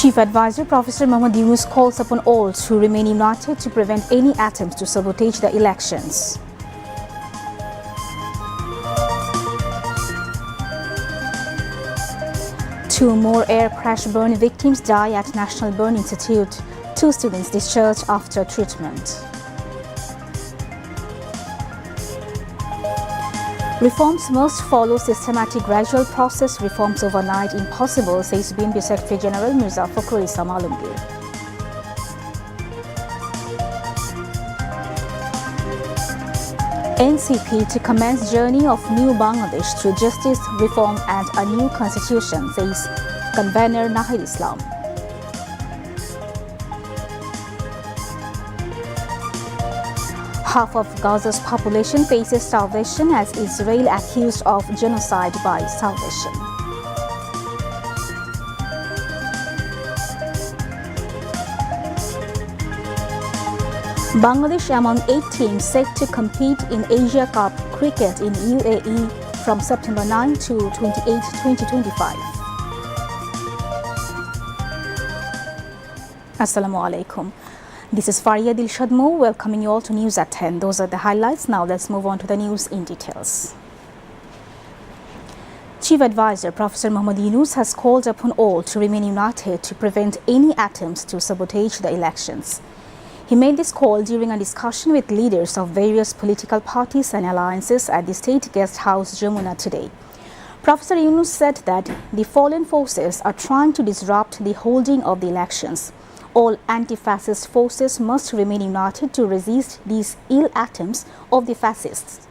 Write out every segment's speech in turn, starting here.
Chief Advisor Professor Mohammad Yunus calls upon all to remain united to prevent any attempts to sabotage the elections. Two more air crash burn victims die at National Burn Institute. 2 students discharged after treatment. Reforms must follow systematic gradual process. Reforms overnight impossible, says BNP Secretary General Mirza Fakhrul Islam Alamgir. NCP to commence journey of new Bangladesh through justice, reform and a new constitution, says convener Nahid Islam. Half of Gaza's population faces starvation as Israel accused of genocide by starvation. Bangladesh among 8 teams set to compete in Asia Cup cricket in UAE from September 9 to 28, 2025. Assalamu alaikum. This is Faria Dilshad Mo welcoming you all to News at 10. Those are the highlights. Now let's move on to the news in details. Chief Advisor Professor Mohammad Yunus has called upon all to remain united to prevent any attempts to sabotage the elections. He made this call during a discussion with leaders of various political parties and alliances at the State Guest House, Jamuna today. Professor Yunus said that the fallen forces are trying to disrupt the holding of the elections. All anti-fascist forces must remain united to resist these ill attempts of the fascists.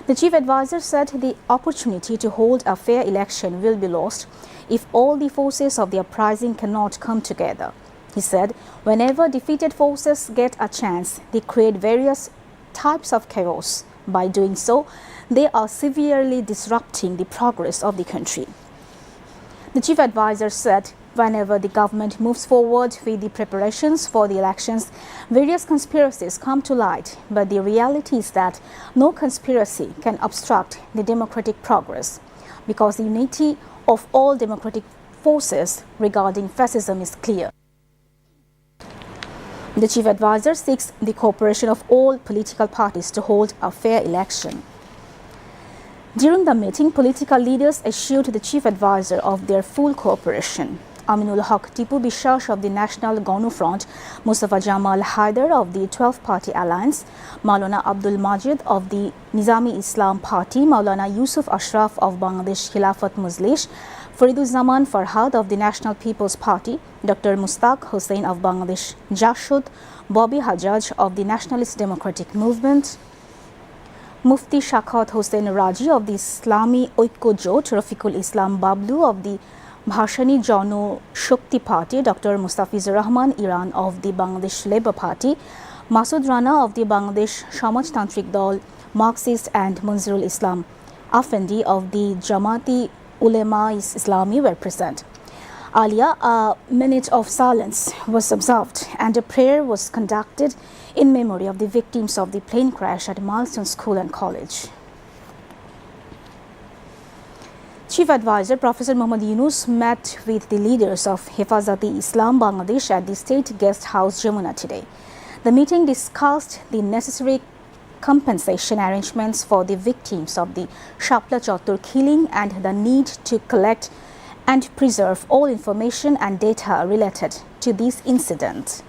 The chief advisor said the opportunity to hold a fair election will be lost if all the forces of the uprising cannot come together. He said, whenever defeated forces get a chance, they create various types of chaos. By doing so, they are severely disrupting the progress of the country. The chief advisor said, whenever the government moves forward with the preparations for the elections, various conspiracies come to light, but the reality is that no conspiracy can obstruct the democratic progress, because the unity of all democratic forces regarding fascism is clear. The chief advisor seeks the cooperation of all political parties to hold a fair election. During the meeting, political leaders assured the chief advisor of their full cooperation. Aminul Haq Tipu Bishash of the National Gonu Front, Mustafa Jamal Haider of the 12-Party Alliance, Maulana Abdul Majid of the Nizami Islam Party, Maulana Yusuf Ashraf of Bangladesh Khilafat Mujlis, Fariduzzaman Farhad of the National People's Party, Dr. Mustaq Hussain of Bangladesh Jashud, Bobby Hajjaj of the Nationalist Democratic Movement, Mufti Shakhat Hossein Raji of the Islami Oikko Jot, Rafiqul Islam Bablu of the Bhashani Jano Shakti Party, Dr. Mustafizur Rahman Iran of the Bangladesh Labour Party, Masud Rana of the Bangladesh Samajtantrik Dol, Marxist and Munzirul Islam Afendi of the Jamati Ulema Islami were present. Earlier, a minute of silence was observed and a prayer was conducted in memory of the victims of the plane crash at Milestone School and College. Chief Advisor Professor Mohammad Yunus met with the leaders of Hifazat-e-Islam Bangladesh at the State Guest House, Jamuna today. The meeting discussed the necessary compensation arrangements for the victims of the Shapla Chottor killing and the need to collect and preserve all information and data related to this incident.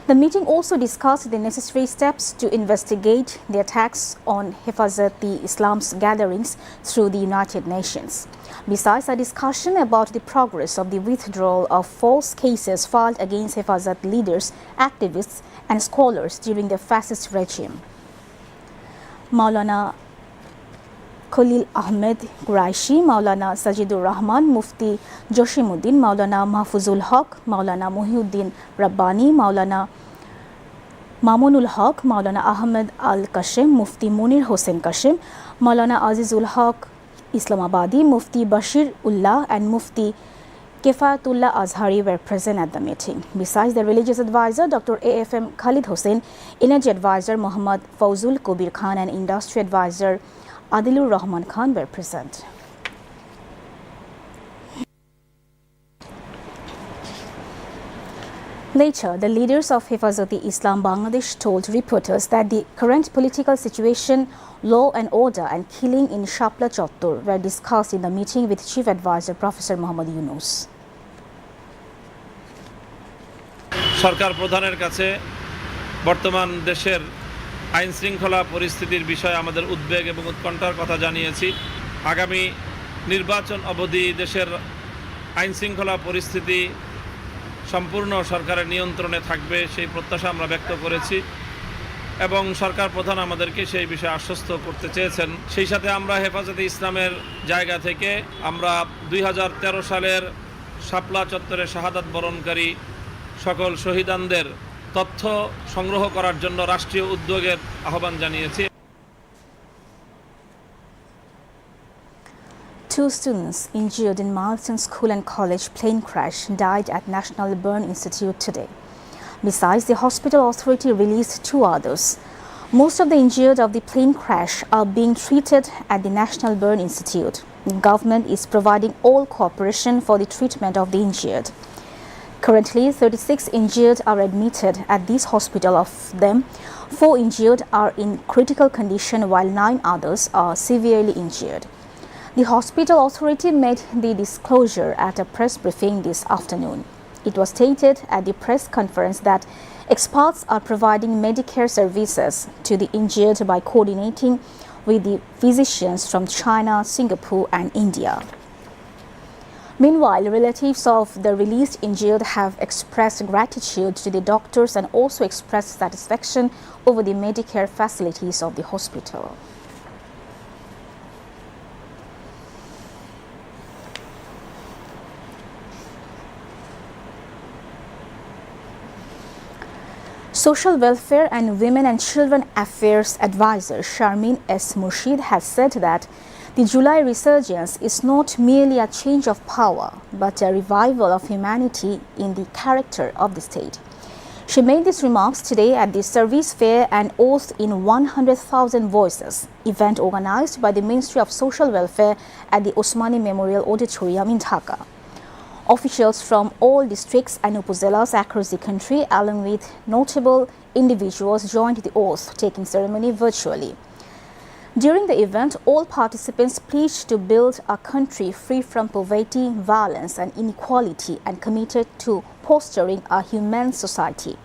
The meeting also discussed the necessary steps to investigate the attacks on Hifazat-e-Islam's gatherings through the United Nations. Besides a discussion about the progress of the withdrawal of false cases filed against Hifazat leaders, activists and scholars during the fascist regime. Maulana Khalil Ahmed Quraishi, Maulana Sajidur Rahman, Mufti Joshimuddin, Maulana Mahfuzul Haq, Maulana Muhyiddin Rabbani, Maulana Mamunul Haq, Maulana Ahmed Al-Kashim, Mufti Munir Hossain Kashim, Maulana Azizul Haq Islamabadi, Mufti Bashir Ullah and Mufti Kifayatullah Azhari were present at the meeting. Besides the religious advisor, Dr. AFM Khalid Hossain, energy advisor Muhammad Fawzul Kubir Khan and industry advisor Adilur Rahman Khan were present. Later, the leaders of Hifazat-e-Islam Bangladesh told reporters that the current political situation, law and order and killing in Shapla Chottor were discussed in the meeting with Chief Advisor Professor Muhammad Yunus. সরকার প্রধানের কাছে বর্তমান দেশের আইন শৃঙ্খলা পরিস্থিতির বিষয়ে আমাদের উদ্বেগ এবং উৎকণ্ঠার কথা জানিয়েছি। আগামী নির্বাচন অবধি দেশের আইন শৃঙ্খলা পরিস্থিতি সম্পূর্ণ সরকারের নিয়ন্ত্রণে থাকবে সেই প্রত্যাশা আমরা ব্যক্ত করেছি এবং সরকার প্রধান আমাদেরকে সেই বিষয়ে আশ্বস্ত করতে চেয়েছেন। সেই সাথে আমরা হেফাজতে ইসলামের জায়গা থেকে আমরা 2013 সালের শাপলা চত্বরে শাহাদাত বরণকারী সকল শহীদানদের তথ্য সংগ্রহ করার জন্য রাষ্ট্রীয় উদ্যোগের আহ্বান জানিয়েছি। Two students injured in Milton School and College plane crash died at National Burn Institute today. Besides, the hospital authority released 2 others. Most of the injured of the plane crash are being treated at the National Burn Institute. The government is providing all cooperation for the treatment of the injured. Currently, 36 injured are admitted at this hospital. Of them, 4 injured are in critical condition while 9 others are severely injured. The hospital authority made the disclosure at a press briefing this afternoon. It was stated at the press conference that experts are providing Medicare services to the injured by coordinating with the physicians from China, Singapore and India. Meanwhile, relatives of the released injured have expressed gratitude to the doctors and also expressed satisfaction over the Medicare facilities of the hospital. Social Welfare and Women and Children Affairs Advisor Sharmin S. Murshid has said that the July resurgence is not merely a change of power, but a revival of humanity in the character of the state. She made these remarks today at the Service Fair and Oath in 100,000 Voices event organized by the Ministry of Social Welfare at the Osmani Memorial Auditorium in Dhaka. Officials from all districts and upazilas across the country, along with notable individuals, joined the oath taking ceremony virtually. During the event, all participants pledged to build a country free from poverty, violence and inequality and committed to fostering a humane society.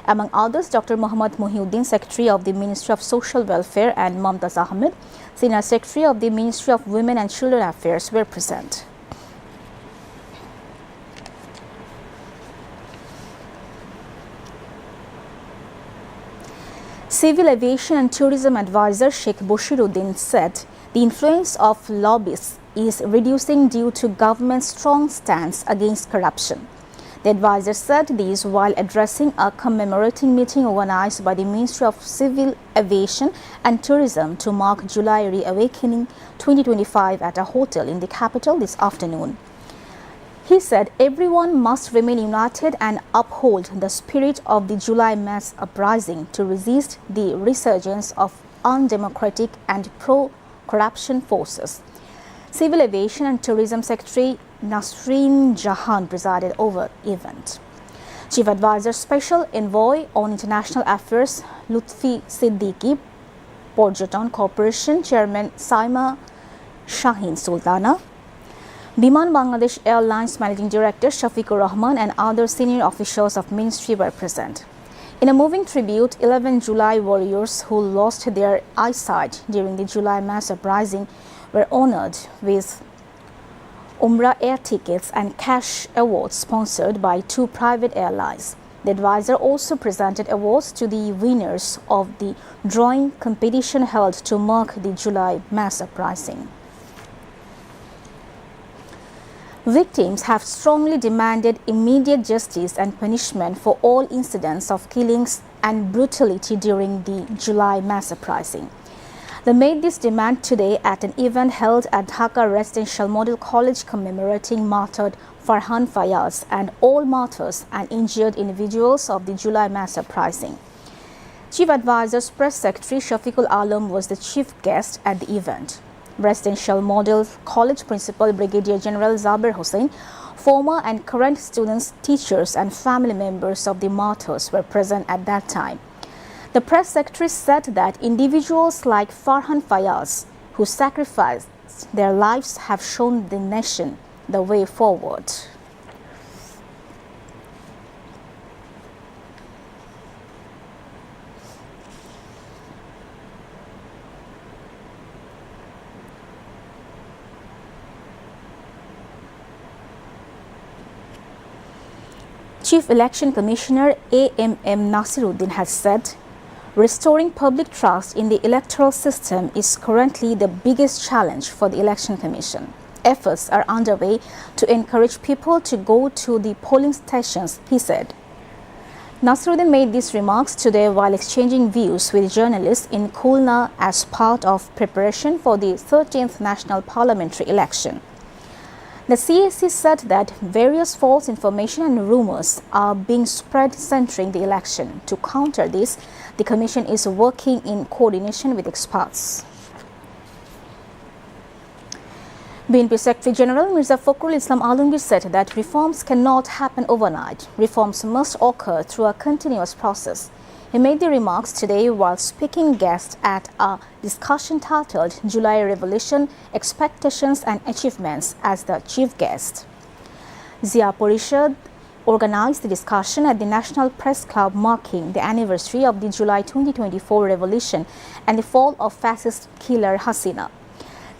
Among others, Dr. Muhammad Muhyiddin, Secretary of the Ministry of Social Welfare, and Mumtaz Ahmed, Senior Secretary of the Ministry of Women and Children Affairs, were present. Civil Aviation and Tourism Advisor Sheikh Boshiruddin said the influence of lobbyists is reducing due to government's strong stance against corruption. The advisor said this while addressing a commemorating meeting organized by the Ministry of Civil Aviation and Tourism to mark July Reawakening 2025 at a hotel in the capital this afternoon. He said everyone must remain united and uphold the spirit of the July mass uprising to resist the resurgence of undemocratic and pro-corruption forces. Civil Aviation and Tourism Secretary Nasreen Jahan presided over the event. Chief Advisor Special Envoy on International Affairs Lutfi Siddiqui, Porjoton Corporation Chairman Saima Shahin Sultana, Biman Bangladesh Airlines Managing Director Shafiqur Rahman and other senior officials of Ministry were present. In a moving tribute, 11 July warriors who lost their eyesight during the July mass uprising were honored with Umrah air tickets and cash awards sponsored by 2 private airlines. The advisor also presented awards to the winners of the drawing competition held to mark the July mass uprising. Victims have strongly demanded immediate justice and punishment for all incidents of killings and brutality during the July mass uprising. They made this demand today at an event held at Dhaka Residential Model College commemorating martyred Farhan Fayaz and all martyrs and injured individuals of the July mass uprising. Chief Advisor's Press Secretary Shafiqul Alam was the chief guest at the event. Residential Model College Principal Brigadier General Zaber Hussain, former and current students, teachers and family members of the martyrs were present at that time. The press secretary said that individuals like Farhan Fayaz, who sacrificed their lives, have shown the nation the way forward. Chief Election Commissioner A.M.M. Nasiruddin has said, restoring public trust in the electoral system is currently the biggest challenge for the Election Commission. Efforts are underway to encourage people to go to the polling stations, he said. Nasiruddin made these remarks today while exchanging views with journalists in Khulna as part of preparation for the 13th National Parliamentary election. The CAC said that various false information and rumors are being spread centering the election. To counter this, the Commission is working in coordination with experts. BNP Secretary General Mirza Fakhrul Islam Alamgir said that reforms cannot happen overnight. Reforms must occur through a continuous process. He made the remarks today while speaking guest at a discussion titled July Revolution, Expectations and Achievements as the chief guest. Zia Parishad organized the discussion at the National Press Club marking the anniversary of the July 2024 revolution and the fall of fascist killer Hasina.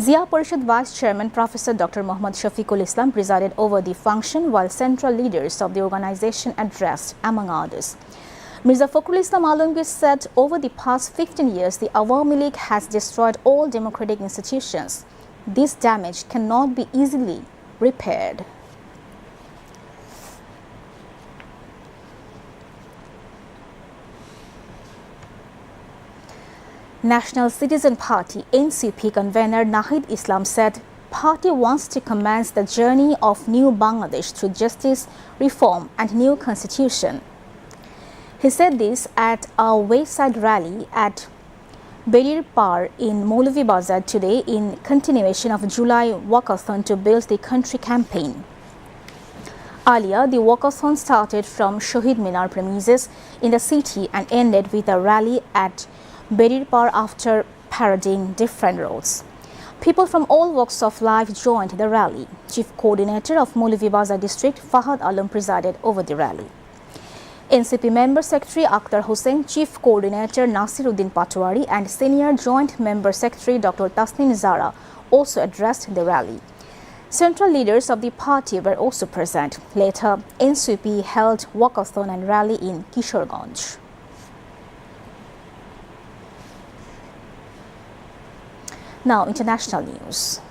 Zia Parishad Vice Chairman Professor Dr. Muhammad Shafiqul Islam presided over the function while central leaders of the organization addressed, among others. Mirza Fakhrul Islam Alamgir said over the past 15 years, the Awami League has destroyed all democratic institutions. This damage cannot be easily repaired. National Citizen Party NCP convener Nahid Islam said party wants to commence the journey of new Bangladesh through justice, reform and new constitution. He said this at a wayside rally at Berir Par in Maulavi Bazar today in continuation of July walkathon to build the country campaign. Earlier, the walkathon started from Shahid Minar premises in the city and ended with a rally at Berir Par after parading different roads. People from all walks of life joined the rally. Chief Coordinator of Maulavi Bazar District, Fahad Alam, presided over the rally. NCP Member Secretary Akhtar Hussain, Chief Coordinator Nasiruddin Patwari and Senior Joint Member Secretary Dr. Tasnim Zara also addressed the rally. Central leaders of the party were also present. Later, NCP held walkathon and rally in Kishorganj. Now, international news.